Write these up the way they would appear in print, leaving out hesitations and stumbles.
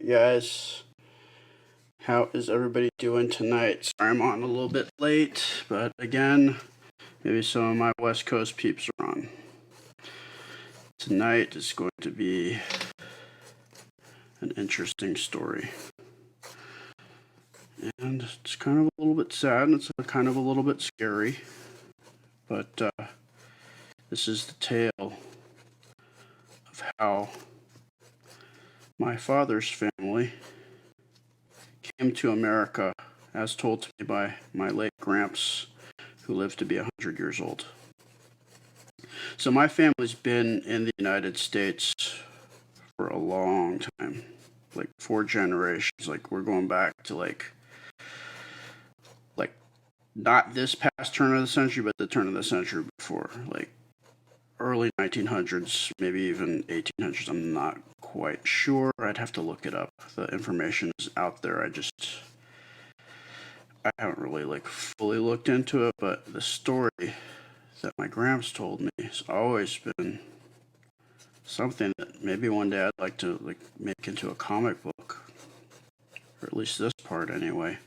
Guys, how is everybody doing tonight? Sorry I'm on a little bit late, but again, maybe some of my West Coast peeps are on. Tonight is going to be an interesting story. And it's kind of a little bit sad and it's kind of a little bit scary, but this is the tale of how my father's family came to America, as told to me by my late gramps, who lived to be 100 years old. So my family's been in the United States for a long time, like 4 generations. Like we're going back to like not this past turn of the century, but the turn of the century before, like early 1900s, maybe even 1800s. I'm not quite sure. I'd have to look it up. The information is out there. I haven't really like fully looked into it, but the story that my gramps told me has always been something that maybe one day I'd like to like make into a comic book, or at least this part anyway.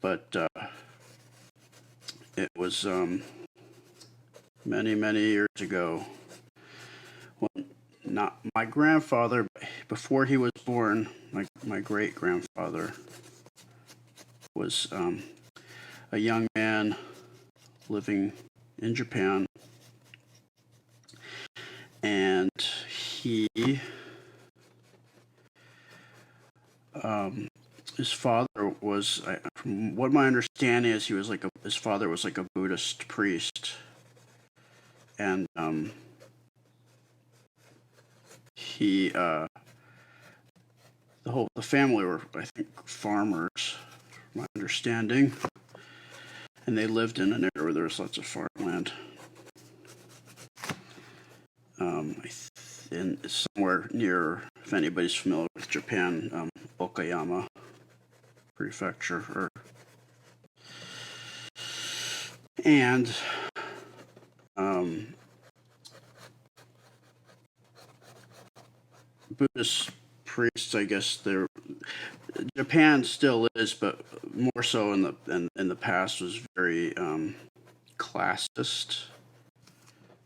But it was many years ago when not my grandfather, before he was born, my great grandfather was a young man living in Japan, and he his father was, from what my understanding is, his father was like a Buddhist priest, and the family were, I think, farmers, my understanding, and they lived in an area where there was lots of farmland. In somewhere near, if anybody's familiar with Japan, Okayama Prefecture, and Buddhist priests, I guess Japan still is, but more so in the past was very classist,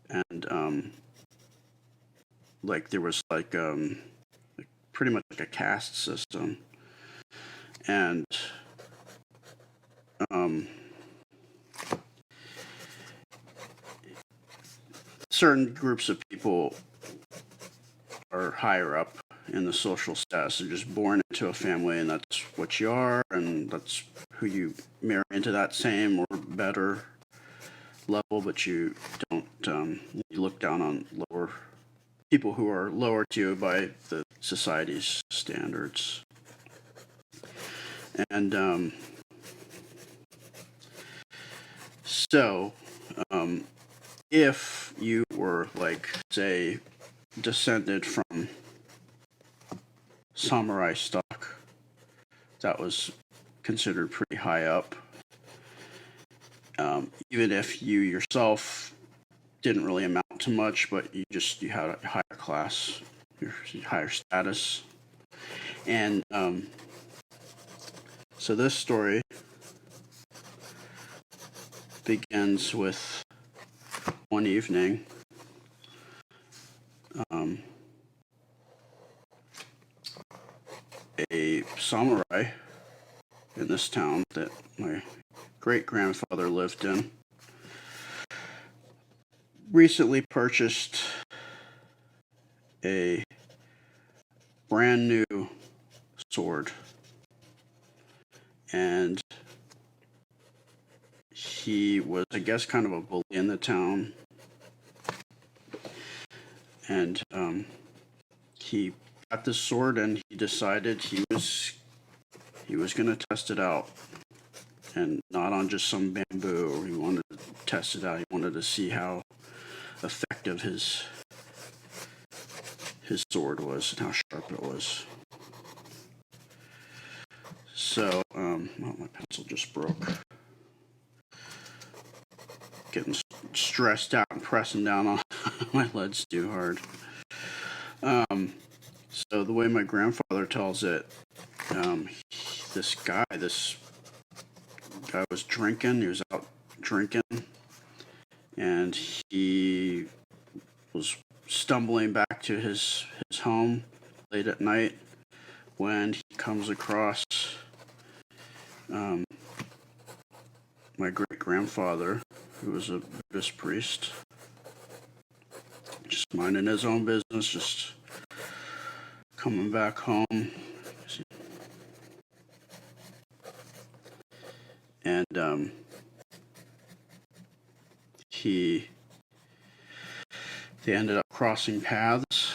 and like there was like pretty much like a caste system, and certain groups of people are higher up in the social status. They're just born into a family, and that's what you are, and that's who you marry into that same or better level. But you don't. You look down on lower people who are lower to you by the society's standards, and so if you were, like, say, descended from samurai stock, that was considered pretty high up. Even if you yourself didn't really amount to much, but you had a higher class, your higher status. And so this story begins with one evening. A samurai in this town that my great grandfather lived in recently purchased a brand new sword, and he was, I guess, kind of a bully in the town, and he got this sword, and he decided he was going to test it out, and not on just some bamboo. He wanted to test it out. He wanted to see how effective his sword was and how sharp it was. So, my pencil just broke. Getting stressed out and pressing down on my leads too hard. So the way my grandfather tells it, this guy was drinking. He was out drinking, and he was stumbling back to his home late at night when he comes across my great-grandfather, who was a Buddhist priest, just minding his own business, just coming back home. And they ended up crossing paths,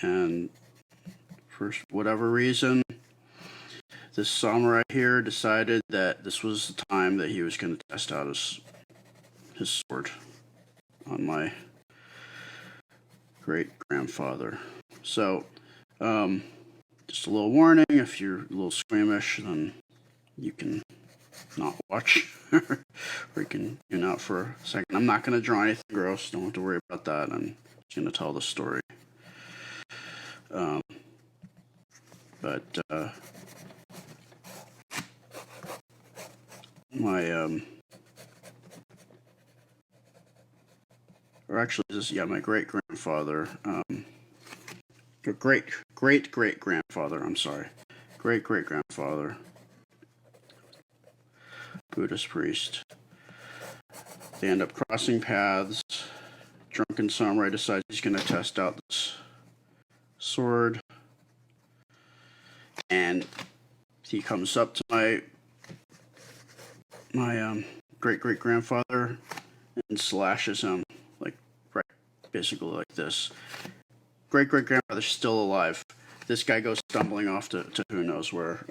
and for whatever reason, this samurai here decided that this was the time that he was going to test out his sword on my great-grandfather. So, just a little warning, if you're a little squeamish, then you can not watch, or you can tune out for a second. I'm not going to draw anything gross, don't have to worry about that. I'm just going to tell the story. My great-grandfather, great-great-great-grandfather, I'm sorry, great-great-grandfather, Buddhist priest. They end up crossing paths. Drunken samurai decides he's going to test out this sword, and he comes up to my great-great-grandfather and slashes him, like, right, basically like this. Great-great-grandfather's still alive. This guy goes stumbling off to who knows where.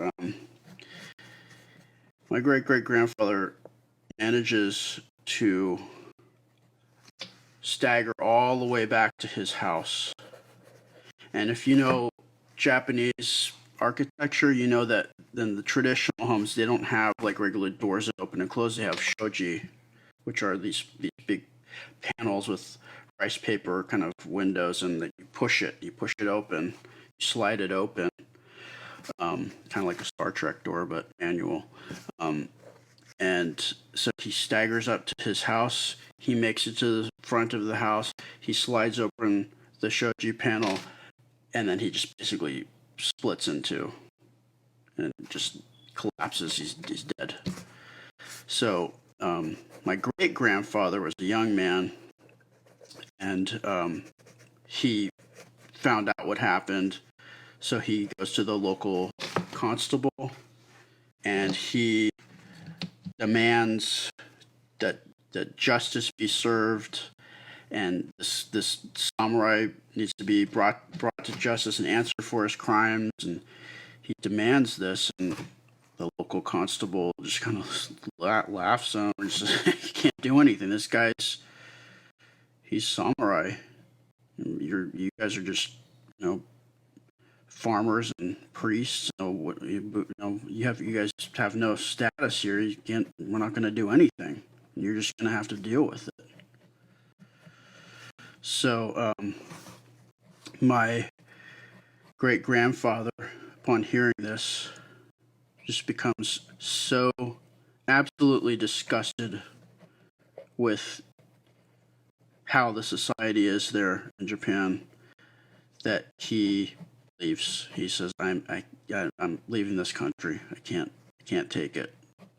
My great-great-grandfather manages to stagger all the way back to his house. And if you know Japanese architecture, you know that in the traditional homes, they don't have like regular doors that open and close. They have shoji, which are these big panels with rice paper kind of windows, and you push it open, you slide it open, kind of like a Star Trek door, but manual. And so he staggers up to his house. He makes it to the front of the house. He slides open the shoji panel, and then he just basically splits in two and just collapses. He's dead. So my great-grandfather was a young man, and he found out what happened. So he goes to the local constable, and he demands that justice be served, and this samurai needs to be brought to justice and answer for his crimes, and he demands this, and the local constable just kind of laughs at him and says, "You can't do anything. This guy's he's samurai. You guys are just farmers and priests. You guys have no status here. You can't. We're not going to do anything. You're just going to have to deal with it." So my great-grandfather, upon hearing this, just becomes so absolutely disgusted with how the society is there in Japan that he leaves. He says, I'm leaving this country. I can't take it.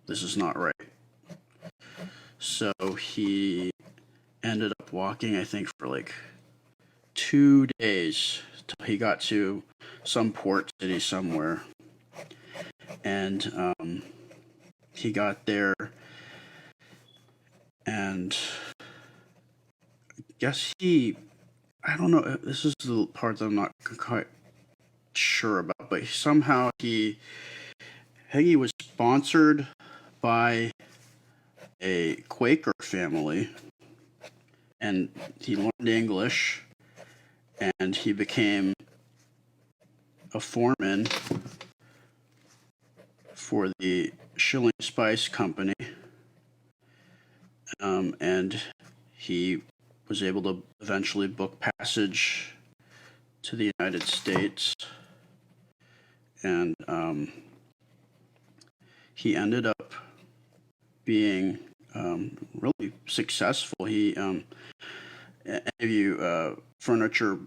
This is not right." So he ended up walking, I think, for like 2 days till he got to some port city somewhere. And he got there, and I guess I don't know, this is the part that I'm not quite sure about, but somehow he was sponsored by a Quaker family, and he learned English, and he became a foreman for the Shilling Spice Company, and he was able to eventually book passage to the United States, and he ended up being really successful. Any of you furniture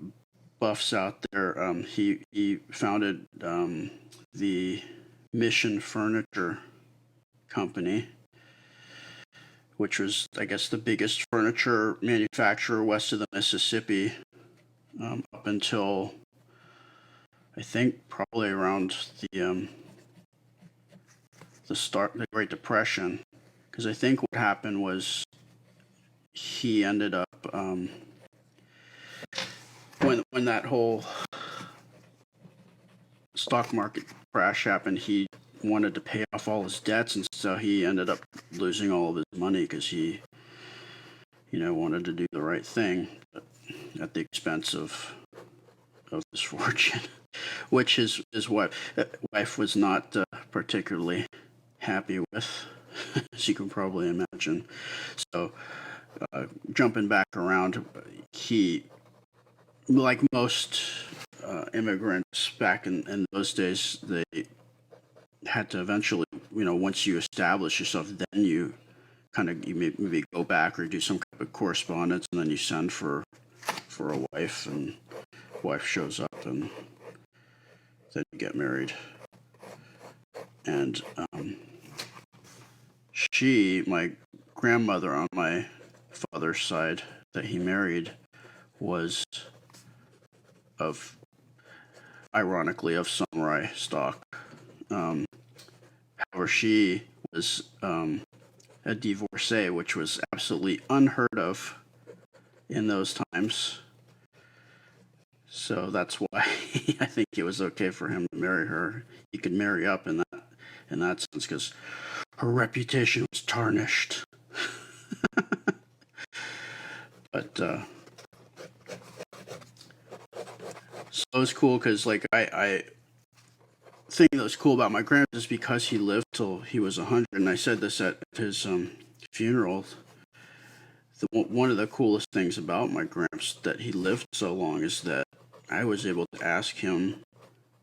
buffs out there, he founded the Mission Furniture Company, which was, I guess, the biggest furniture manufacturer west of the Mississippi, up until I think probably around the Great Depression, because I think what happened was he ended up when that whole stock market crash happened, he wanted to pay off all his debts, and so he ended up losing all of his money because he, wanted to do the right thing, but at the expense of his fortune, which his wife was not particularly happy with, as you can probably imagine. So, jumping back around, he, like most immigrants back in those days, they had to eventually, once you establish yourself, then you maybe go back or do some kind of correspondence, and then you send for a wife, and wife shows up, and then you get married. And my grandmother on my father's side that he married was ironically of samurai stock. However, she was a divorcee, which was absolutely unheard of in those times. So that's why I think it was okay for him to marry her. He could marry up in that sense, because her reputation was tarnished. But so it was cool because, like, I thing that was cool about my grandpa is because he lived till he was 100, and I said this at his funeral. One of the coolest things about my gramps that he lived so long is that I was able to ask him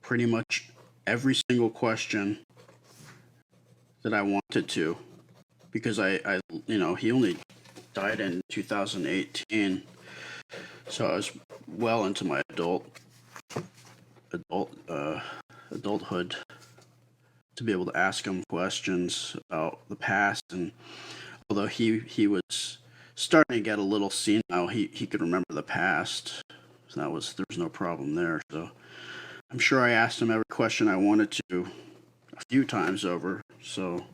pretty much every single question that I wanted to, because I he only died in 2018, so I was well into my adulthood to be able to ask him questions about the past. And although he was starting to get a little senile, he could remember the past. So there was no problem there. So I'm sure I asked him every question I wanted to a few times over, so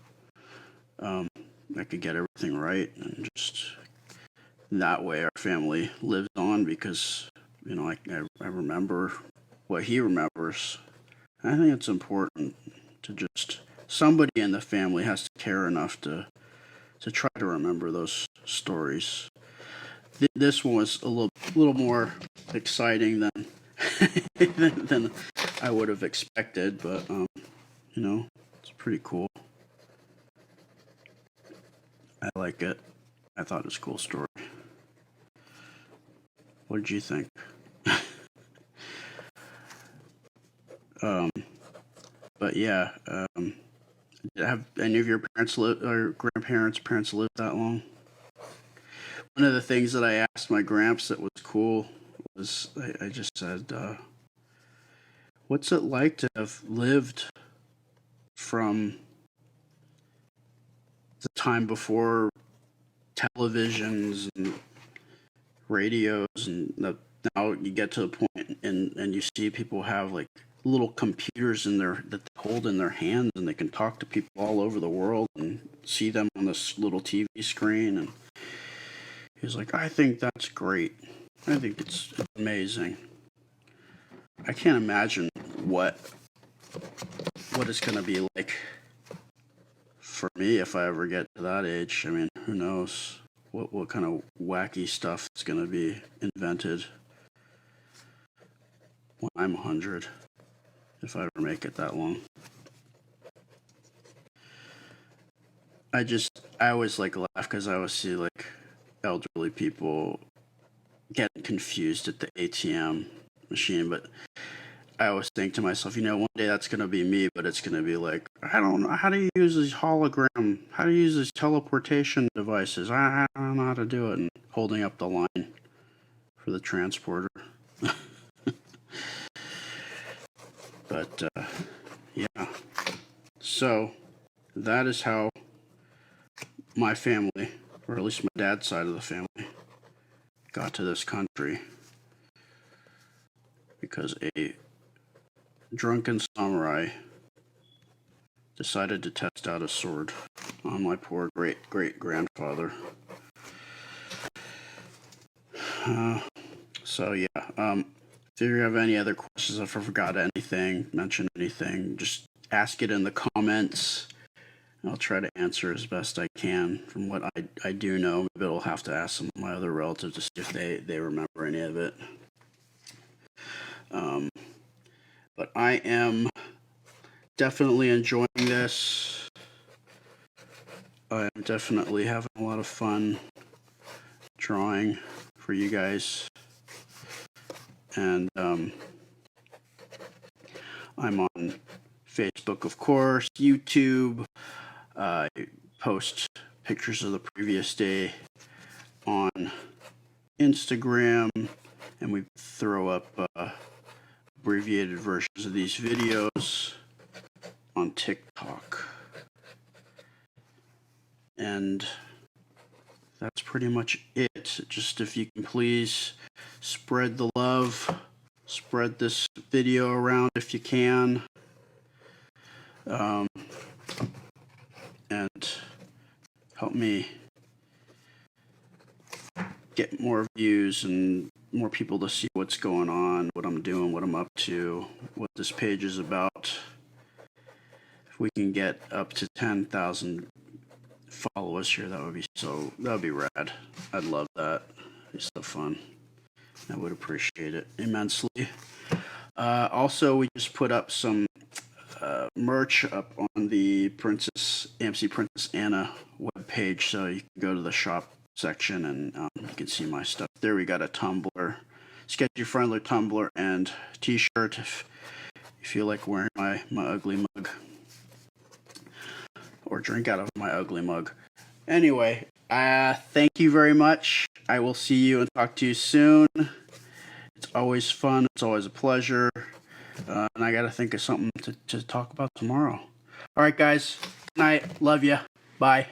I could get everything right, and just that way our family lives on, because I remember what he remembers. I think it's important to just, somebody in the family has to care enough to try to remember those stories. This one was a little more exciting than than I would have expected, but it's pretty cool. I like it. I thought it was a cool story. What did you think? But yeah, have any of your parents or parents lived that long? One of the things that I asked my gramps that was cool was, I just said, what's it like to have lived from the time before televisions and radios, and now you get to the point and you see people have like little computers that they hold in their hands, and they can talk to people all over the world and see them on this little TV screen. And he's like, I think that's great. I think it's amazing. I can't imagine what it's going to be like for me if I ever get to that age. I mean, who knows what kind of wacky stuff is going to be invented when I'm 100, if I ever make it that long. I always like laugh because I always see like elderly people getting confused at the ATM, machine, but I always think to myself, one day that's going to be me, but it's going to be like, I don't know, how do you use these how do you use these teleportation devices? I don't know how to do it, and holding up the line for the transporter. But, yeah. So, that is how my family, or at least my dad's side of the family, got to this country. Because a drunken samurai decided to test out a sword on my poor great-great-grandfather. So yeah, if you have any other questions, if I forgot anything, mention anything, just ask it in the comments. I'll try to answer as best I can from what I do know. Maybe I'll have to ask some of my other relatives to see if they remember any of it. But I am definitely enjoying this. I am definitely having a lot of fun drawing for you guys. And I'm on Facebook, of course, YouTube. I post pictures of the previous day on Instagram, and we throw up abbreviated versions of these videos on TikTok. And that's pretty much it. Just if you can please spread the love, spread this video around if you can, and help me get more views and more people to see what's going on, what I'm doing, what I'm up to, what this page is about. If we can get up to 10,000 followers here, that would be rad. I'd love that. It's so fun. I would appreciate it immensely. Also, we just put up some merch up on the AMC Princess Anna webpage, so you can go to the shop section and you can see my stuff there. We got a tumbler, sketchy friendly tumbler, and t-shirt if you feel like wearing my ugly mug, or drink out of my ugly mug. Anyway, thank you very much. I will see you and talk to you soon. It's always fun. It's always a pleasure. And I got to think of something to talk about tomorrow. All right, guys. Good night. Love ya. Bye.